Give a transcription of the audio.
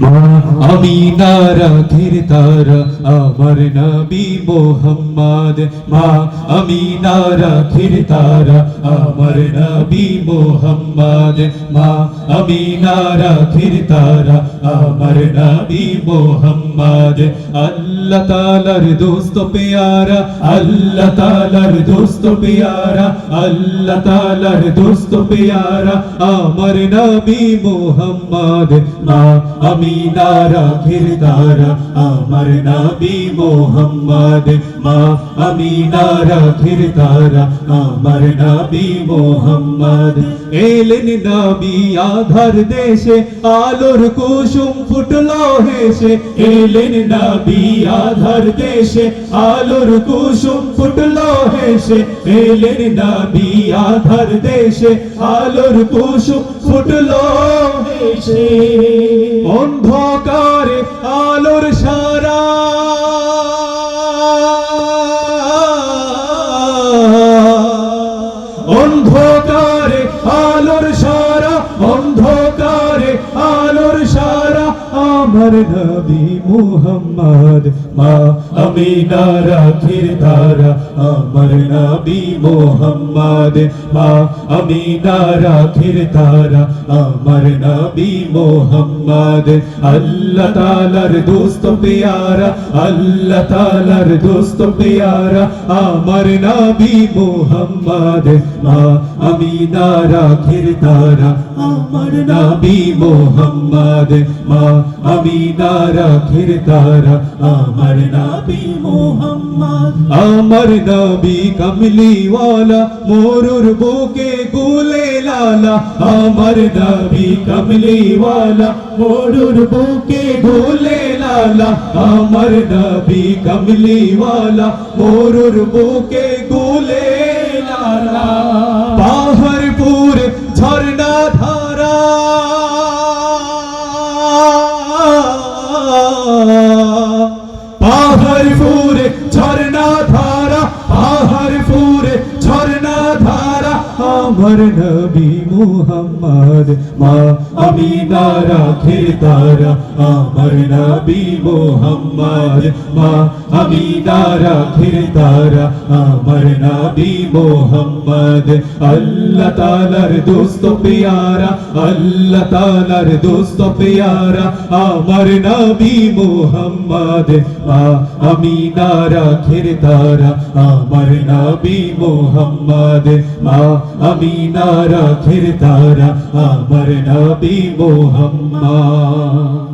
মা আমিনার আখির তারা আমার নবী মোহাম্মদ। মা আমিনার আখির তারা আমার নবী মোহাম্মদ। মা আমিনার আখির তারা আমার নবী মোহাম্মদ। আল্লাহ তাআলার দোস্ত প্যারা, আল্লাহ তাআলার দোস্ত প্যারা, আল্লাহ তাআলার দোস্ত প্যারা আমার নবী মোহাম্মদ। মা আমিনার আখির তারা আমার নবী মোহাম্মদ। মা আমিনার আখির তারা আমার নবী মোহাম্মদ। এলেন নবী আধার দেশে, আলোর কুসুম ফুটলো হেসে। এলেন নবী আধার দেশে, আলোর কুসুম ফুটলো হেসে। এলেন নবী আধার দেশে, আলোর কুসুম ফুটলো হেসে। অন্ধকারে আলোর সারা, অন্ধকারে আলোর সারা, অন্ধকারে আলোর সারা আমার নবী মুহাম্মদ। মা আমিনার আখির তারা আমার নবী মুহাম্মদ। মা আমিনার আখির তারা আমার নবী মুহাম্মদ। আল্লাহ তাআলার দোস্ত প্যারা, আল্লাহ তাআলার দোস্ত প্যারা আমার নবী মুহাম্মদ। মা আমিনার আখির তারা আমার নবী মুহাম্মদ। মা আমিনার আখির তারা আমার নবী মুহাম্মদ। আমার নবী কমলিওয়ালা মোরুর বুকে গুলে লালা। আমার নবী কমলিওয়ালা মোরুর বুকে গুলে লালা। আমার নবী কমলিওয়ালা মোরুর বুকে গুলে লালা। পাহাড়পুর ঝর্ণা ধারা, পাহাড়পুরে ঝর্ণা ধারা, পাহাড়পুরে ঝর্ণা ধারা আমার নবী মুহাম্মদ। মা আমিনার আখির তারা আমার নবী মুহাম্মদ। মা আমিনার আখির তারা আমার নবী মুহাম্মদ। আল্লাহ তাআলার দোস্ত প্যারা, আল্লাহ তাআলার দোস্ত প্যারা আমার নবী মুহাম্মদ। মা আমিনার আখির তারা আমার নবী মুহাম্মদ। মা আমিনার আখির তারা আমার নবী মুহাম্মদ।